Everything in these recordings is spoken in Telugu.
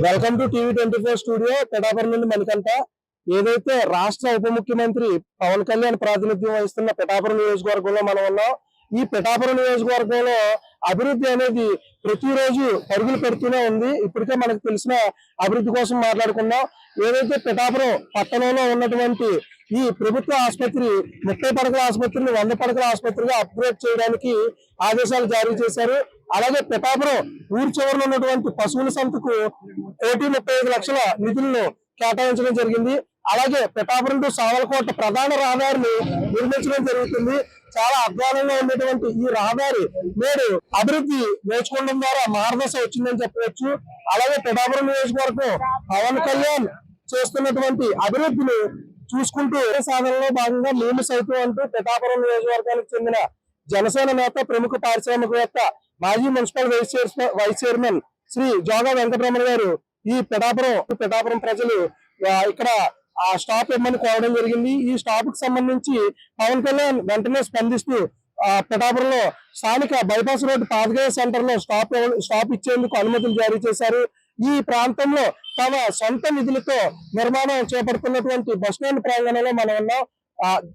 Welcome to TV 24 studio Pithapuram నుండి మణికంఠ. ఏదైతే రాష్ట్ర ఉప ముఖ్యమంత్రి పవన్ కళ్యాణ్ ప్రాతినిధ్యం వహిస్తున్న పిఠాపురం నియోజకవర్గంలో మనం ఉన్నాం. ఈ పిఠాపురం నియోజకవర్గంలో అభివృద్ధి అనేది ప్రతిరోజు పరుగులు పెడుతూనే ఉంది. ఇప్పటికే మనకు తెలిసిన అభివృద్ధి కోసం మాట్లాడుకున్నాం. ఏదైతే పిఠాపురం పట్టణంలో ఉన్నటువంటి ఈ ప్రభుత్వ ఆసుపత్రి 30 పడకల ఆసుపత్రిని 100 పడకల ఆసుపత్రిగా అప్గ్రేడ్ చేయడానికి ఆదేశాలు జారీ చేశారు. అలాగే పిఠాపురం ఊరి చివరిలో ఉన్నటువంటి పశువుల సంతకు 1,35 లక్షల నిధులను కేటాయించడం జరిగింది. అలాగే పిఠాపురం టు సావలకోట ప్రధాన రహదారిని నిర్మించడం జరుగుతుంది. చాలా అధ్వానంగా ఉన్నటువంటి ఈ రహదారి నేడు అభివృద్ధి నేర్చుకోవడం ద్వారా మార్గదర్శ వచ్చిందని చెప్పవచ్చు. అలాగే పిఠాపురం నియోజకవర్గం పవన్ కళ్యాణ్ చేస్తున్నటువంటి అభివృద్ధిని చూసుకుంటూ సాధనలో భాగంగా మేము సైతం అంటూ పిఠాపురం నియోజకవర్గానికి చెందిన జనసేన నేత, ప్రముఖ పారిశ్రామికవేత్త, మాజీ municipal vice chairman Shri జోగా Venkataramana గారు ఈ పిఠాపురం ప్రజలు ఇక్కడ ఆ స్టాప్ ఇవ్వమని కోరడం జరిగింది. ఈ స్టాప్ కు సంబంధించి పవన్ కళ్యాణ్ వెంటనే స్పందిస్తూ పిఠాపురంలో స్థానిక బైపాస్ రోడ్ పాదగయ సెంటర్ లో స్టాప్ ఇచ్చేందుకు అనుమతులు జారీ చేశారు. ఈ ప్రాంతంలో తమ సొంత నిధులతో నిర్మాణం చేపడుతున్నటువంటి బస్టాండ్ ప్రాంగణంలో మనం ఉన్నాం.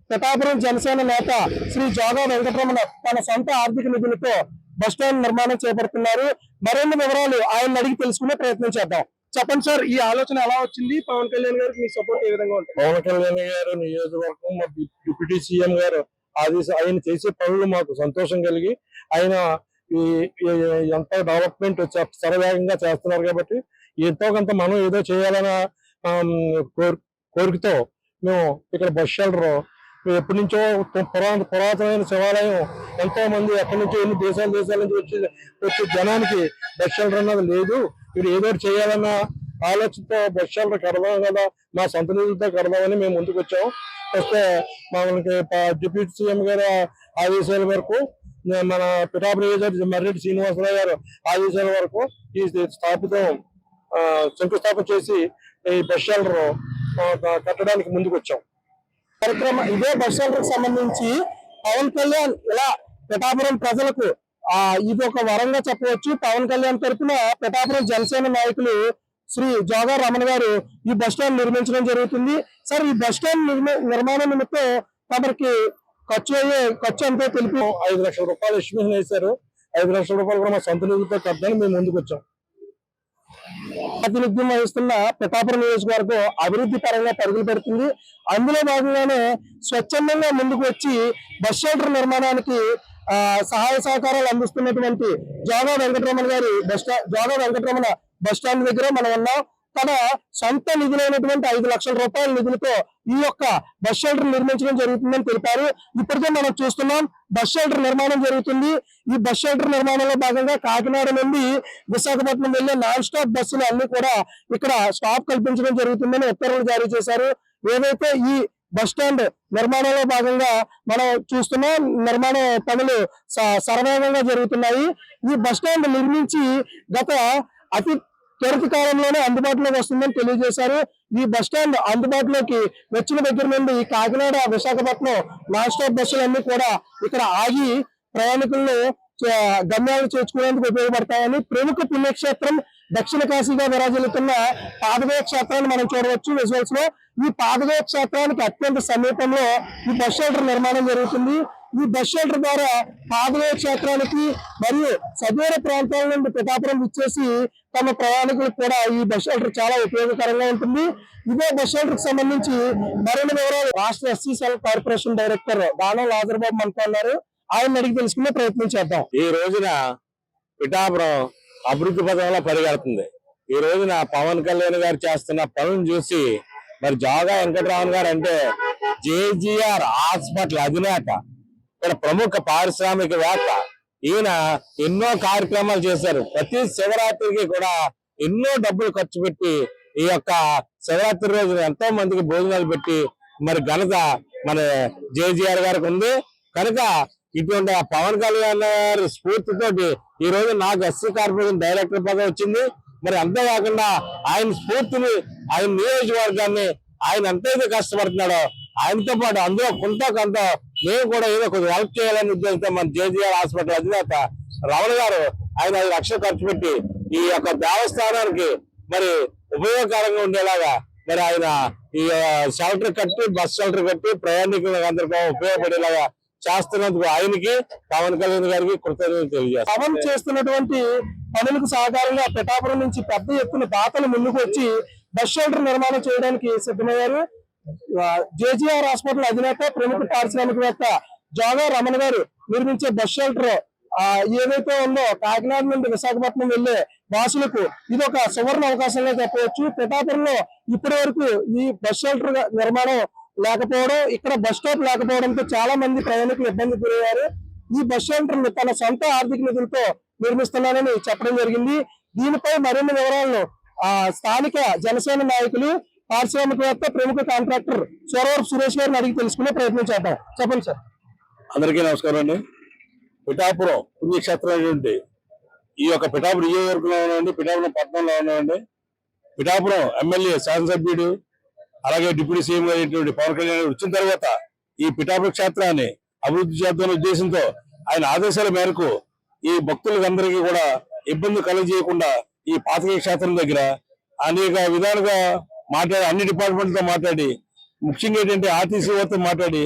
పిఠాపురం జనసేన నేత శ్రీ జోగా వెంకటరమణ తన సొంత ఆర్థిక నిధులతో బస్టాండ్ నిర్మాణం చేపడుతున్నారు. మరిన్ని వివరాలు ఆయన అడిగి తెలుసుకునే ప్రయత్నం చేద్దాం. చెప్పండి సార్, ఈ ఆలోచన ఎలా వచ్చింది? పవన్ కళ్యాణ్ గారికి మీ సపోర్ట్ ఏ విధంగా ఉంటుంది? పవన్ కళ్యాణ్ గారు నియోజకవర్గం మా డిప్యూటీ సీఎం గారు ఆయన చేసే పనులు మాకు సంతోషం కలిగి ఆయన ఎంత డెవలప్మెంట్ శరవేగంగా చేస్తున్నారు కాబట్టి ఎంతో కొంత మనం ఏదో చేయాలన్న కోరికతో మేము ఇక్కడ బస్ షెల్టర్ ఎప్పటి నుంచో పురాతనమైన శివాలయం ఎంతో మంది ఎక్కడి నుంచో ఎన్ని దేశాల నుంచి వచ్చే జనానికి బస్ షెల్టర్ అన్నది లేదు. ఇప్పుడు ఏదో చేయాలన్న ఆలోచనతో బస్ షెల్టర్ కడదాం కదా, మా సొంత నిధులతో కడదామని మేము ముందుకు వచ్చాం. వస్తే మనకి డిప్యూటీ సీఎం గారు ఆదేశాల వరకు, మన పిఠాపురం నియోజకవర్గం మర్రెడ్డి శ్రీనివాసరావు గారు ఆదేశాల వరకు ఈ శంకుస్థాపన చేసి ఈ బస్ షెల్టర్ కట్టడానికి ముందుకు వచ్చాం. కార్యక్రమం ఇదే బస్ షెల్టర్ కి సంబంధించి పవన్ కళ్యాణ్ ఇలా పిఠాపురం ప్రజలకు ఇది ఒక వరంగా చెప్పవచ్చు. పవన్ కళ్యాణ్ తరఫున పిఠాపురం జనసేన నాయకులు శ్రీ జోగా రమణ గారు ఈ బస్ స్టాండ్ నిర్మించడం జరుగుతుంది. సార్, ఈ బస్ స్టాండ్ నిర్మాణం నిమిత్తం తమకి ఖర్చు ఎంతో తెలిపి 5 లక్షల రూపాయలు ఎస్టిమేషన్ వేశారు. 5 లక్షల రూపాయలు కూడా మా సొంత నిధులతో కట్టడానికి మేము ముందుకు వచ్చాం. ప్రాతినిధ్యం వహిస్తున్న పిఠాపురం నియోజకవర్గం అభివృద్ధి పరంగా పరుగులు పెడుతుంది. అందులో భాగంగానే స్వచ్ఛందంగా ముందుకు వచ్చి బస్ షెల్టర్ నిర్మాణానికి సహాయ సహకారాలు అందిస్తున్నటువంటి జోగా వెంకటరమణ బస్ స్టాండ్ దగ్గర మనం ఉన్నాం. తన సొంత నిధులైనటువంటి 5 లక్షల రూపాయల నిధులతో ఈ యొక్క బస్ షెల్టర్ నిర్మించడం జరుగుతుందని తెలిపారు. ఇప్పటికే మనం చూస్తున్నాం బస్ షెల్టర్ నిర్మాణం జరుగుతుంది. ఈ బస్ షెల్టర్ నిర్మాణంలో భాగంగా కాకినాడ నుండి విశాఖపట్నం వెళ్లే నాన్ స్టాప్ బస్సులు అన్ని కూడా ఇక్కడ స్టాప్ కల్పించడం జరుగుతుందని ఉత్తర్వులు జారీ చేశారు. ఏదైతే ఈ బస్ స్టాండ్ నిర్మాణంలో భాగంగా మనం చూస్తున్నాం, నిర్మాణ పనులు శరవేగంగా జరుగుతున్నాయి. ఈ బస్ స్టాండ్ నిర్మించి గత అతి త్వరిత కాలంలోనే అందుబాటులోకి వస్తుందని తెలియజేశారు. ఈ బస్ స్టాండ్ అందుబాటులోకి వచ్చిన దగ్గర నుండి కాకినాడ, విశాఖపట్నం నాన్ స్టాప్ బస్సులన్నీ కూడా ఇక్కడ ఆగి ప్రయాణికులను గమ్యాలు చేర్చుకునేందుకు ఉపయోగపడతాయని ప్రముఖ పుణ్యక్షేత్రం దక్షిణ కాశీగా విరాజిల్లుతున్న పాదగయ క్షేత్రాన్ని మనం చూడవచ్చు విజువల్స్ లో. ఈ పాదగయ క్షేత్రానికి అత్యంత సమీపంలో ఈ బస్ షెల్టర్ నిర్మాణం జరుగుతుంది. ఈ బస్ షెల్టర్ ద్వారా పాదగయ క్షేత్రానికి మరియు సదూర ప్రాంతాల నుండి పిఠాపురం ఇచ్చేసి తమ ప్రయాణికులకు కూడా ఈ బస్ షెల్టర్ చాలా ఉపయోగకరంగా ఉంటుంది. ఇదే బస్ షెల్టర్ కి సంబంధించి మరిన్ని వివరాలు రాష్ట్ర ఎస్సీ సెల్ కార్పొరేషన్ డైరెక్టర్ దానం లాజర్బాబు మనతో ఉన్నారు. ఆయన అడిగి తెలుసుకునే ప్రయత్నం చేద్దాం. ఈ రోజున పిఠాపురం అభివృద్ధి పథంలో పరిగెడుతుంది. ఈ రోజున పవన్ కళ్యాణ్ గారు చేస్తున్న పనులను చూసి మరి జోగా వెంకటరామన్ గారు అంటే జేజీఆర్ హాస్పిటల్ అధినేత, ఇక్కడ ప్రముఖ పారిశ్రామికవేత్త. ఈయన ఎన్నో కార్యక్రమాలు చేశారు. ప్రతి శివరాత్రికి కూడా ఎన్నో డబ్బులు ఖర్చు పెట్టి ఈ యొక్క శివరాత్రి రోజున ఎంతో మందికి భోజనాలు పెట్టి మరి ఘనత మన జేజీఆర్ గారికి ఉంది. కనుక ఇటువంటి పవన్ కళ్యాణ్ గారి స్ఫూర్తితోటి ఈ రోజు నాకు ఎస్సీ కార్పొరేషన్ డైరెక్టర్ పదవి వచ్చింది. మరి అంతేకాకుండా ఆయన స్ఫూర్తిని, ఆయన నియోజకవర్గాన్ని ఆయన ఎంతైతే కష్టపడుతున్నాడో ఆయనతో పాటు అందులో కొంత మేము కూడా ఏదో కొంచెం హెల్ప్ చేయాలని ఉద్దేశంతో మన జేజీఆర్ హాస్పిటల్ అధినేత రమణ గారు ఆయన 5 లక్షలు ఖర్చు పెట్టి ఈ యొక్క దేవస్థానానికి మరి ఉపయోగకరంగా ఉండేలాగా మరి ఆయన ఈ షెల్టర్ కట్టి బస్ షెల్టర్ కట్టి ప్రయాణికులకు అందరికీ ఉపయోగపడేలాగా చేస్తున్నందుకు ఆయనకి పవన్ కళ్యాణ్ గారికి కృతజ్ఞతలు తెలియజేస్తాం. పవన్ చేస్తున్నటువంటి పనులకు సహకారంగా పిఠాపురం నుంచి పెద్ద ఎత్తున దాతలు ముందుకు వచ్చి బస్ షెల్టర్ నిర్మాణం చేయడానికి సిద్ధమయ్యారు. జేజీఆర్ హాస్పిటల్ అధినేత ప్రముఖ పారిశ్రామికవేత్త జోగా రమణ గారు నిర్మించే బస్ షెల్టర్ ఏదైతే ఉందో కాకినాడ నుండి విశాఖపట్నం వెళ్లే వాసులకు ఇది ఒక సువర్ణ అవకాశంగా చెప్పవచ్చు. పిఠాపురంలో ఇప్పటి వరకు ఈ బస్ షెల్టర్ నిర్మాణం లేకపోవడం, ఇక్కడ బస్ స్టాప్ లేకపోవడంతో చాలా మంది ప్రయాణికులు ఇబ్బంది గురయ్యారు. ఈ బస్ షెల్టర్ తన సొంత ఆర్థిక నిధులతో నిర్మిస్తున్నానని చెప్పడం జరిగింది. దీనిపై మరిన్ని వివరాలను స్థానిక జనసేన నాయకులు పారిశ్రామికవేత్త ప్రముఖ కాంట్రాక్టర్ సొరవరపు సురేష్ గారిని అడిగి తెలుసుకునే ప్రయత్నం చేద్దాం. చెప్పండి సార్. అందరికీ నమస్కారం అండి. పిఠాపురం పుణ్యక్షేత్రం అయినటువంటి ఈ యొక్క పిఠాపురం నియోజకవర్గంలో ఉన్నాయండి, పిఠాపురం పట్టణంలో ఉన్నాయండి. పిఠాపురం ఎమ్మెల్యే శాసనసభ్యుడు అలాగే డిప్యూటీ సీఎం అయినటువంటి పవన్ కళ్యాణ్ వచ్చిన తర్వాత ఈ పిఠాపురం క్షేత్రాన్ని అభివృద్ధి చేద్దామనే ఉద్దేశంతో ఆయన ఆదేశాల మేరకు ఈ భక్తులందరికీ కూడా ఇబ్బంది కలుగజేయకుండా ఈ పాతక క్షేత్రం దగ్గర అనేక విధాలుగా మాట్లాడి అన్ని డిపార్ట్మెంట్లతో మాట్లాడి ముఖ్యంగా ఏంటంటే ఆర్టీసీ వారితో మాట్లాడి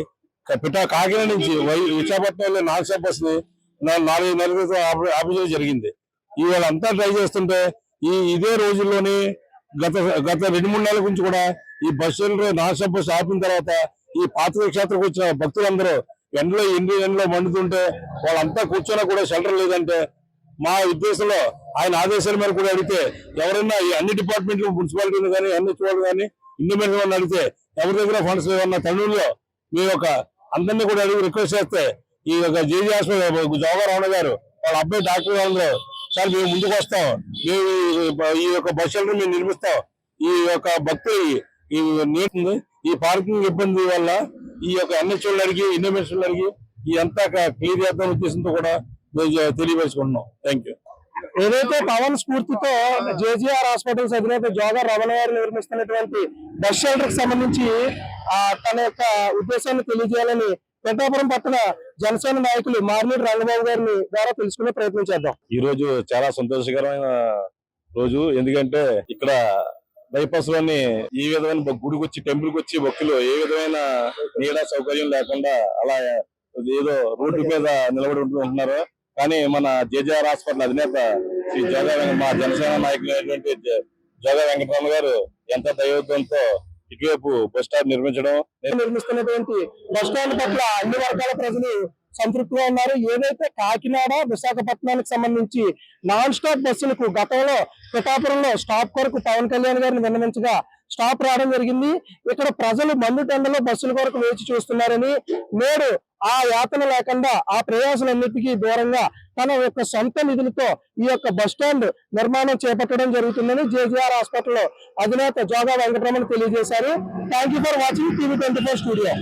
కాకినాడ నుంచి విశాఖపట్నంలో నాలుగు బస్ ని 4 నెలల క్రితం ఆపించడం జరిగింది. ఇవాళ అంతా ట్రై చేస్తుంటే ఇదే రోజుల్లోని గత 2-3 నెలల గురించి కూడా ఈ బస్ నాలుగు బస్ ఆపిన తర్వాత ఈ పాతక క్షేత్రకు వచ్చిన భక్తులందరూ ఎండలో మండుతుంటే వాళ్ళంతా కూర్చొని కూడా షెల్టర్ లేదంటే మా ఉద్దేశంలో ఆయన ఆదేశాల మేరకు కూడా అడిగితే ఎవరైనా ఈ అన్ని డిపార్ట్మెంట్లు మున్సిపాలిటీలు కానీ ఎన్హెచ్ఓలు కానీ ఇండిపెండెంట్ వాళ్ళు అడిగితే ఎవరి దగ్గర ఫండ్స్ లేవన్న తరుణంలో మీ యొక్క అందరినీ కూడా అడిగి రిక్వెస్ట్ చేస్తే ఈ యొక్క జేజీ హాస్పిటల్ జోగా రమణ గారు వాళ్ళ అబ్బాయి డాక్టర్ వాళ్ళందరూ సార్ మేము ముందుకు వస్తాం, మేము ఈ యొక్క బస్ షెల్టర్ మేము నిర్మిస్తాం, ఈ యొక్క భక్తులు ఈ పార్కింగ్ ఇబ్బంది వల్ల ఈ యొక్క ఎన్హెచ్ఓలు అడిగి ఇండిపెండెంట్ అడిగి ఈ అంతా క్లియర్ చేద్దాం ఉద్దేశంతో కూడా తెలియపరుచుకుంటున్నాం. Thank you. ఏదైతే పవన్ స్ఫూర్తితో జేజీఆర్ హాస్పిటల్స్ అధినేత జోగా రమణ గారు నిర్మిస్తున్నటువంటి బస్ షెల్టర్ కి సంబంధించి తన యొక్క ఉద్దేశాన్ని తెలియజేయాలని పిఠాపురం పట్టణ జనసేన నాయకులు మార్నేటి రంగబాబు గారిని ద్వారా తెలుసుకునే ప్రయత్నం చేద్దాం. ఈ రోజు చాలా సంతోషకరమైన రోజు. ఎందుకంటే ఇక్కడ బైపాస్ లోని ఏ విధమైన గుడికి వచ్చి టెంపుల్ కి వచ్చి భక్తులు ఏ విధమైన నీడ సౌకర్యం లేకుండా అలా ఏదో రోడ్డు మీద నిలబడి ఉంటున్నారు. కానీ మన జేజీఆర్ హాస్పిటల్ అధినేత శ్రీ మా జనసేన నాయకులు జోగా వెంకటరమణ గారు ఎంత దైవత్వంతో ఇటువైపు బస్ స్టాండ్ నిర్మిస్తున్నటువంటి బస్ స్టాండ్ పట్ల అన్ని వర్గాల ప్రజలు సంతృప్తిగా ఉన్నారు. ఏదైతే కాకినాడ విశాఖపట్నానికి సంబంధించి నాన్ స్టాప్ బస్సులకు గతంలో పిఠాపురంలో స్టాప్ కొరకు పవన్ కళ్యాణ్ గారిని విన్నవించగా స్టాప్ రావడం జరిగింది. ఇక్కడ ప్రజలు మండు టెండలో బస్సుల కొరకు వేచి చూస్తున్నారని, నేడు ఆ యాతన లేకుండా ఆ ప్రయాసాలన్నిటికీ దూరంగా తన యొక్క సొంత నిధులతో ఈ యొక్క బస్ స్టాండ్ నిర్మాణం చేపట్టడం జరుగుతుందని జేజీఆర్ హాస్పిటల్ అధినేత జోగా వెంకటరమణ తెలియజేశారు. Thank you for watching TV24 studio.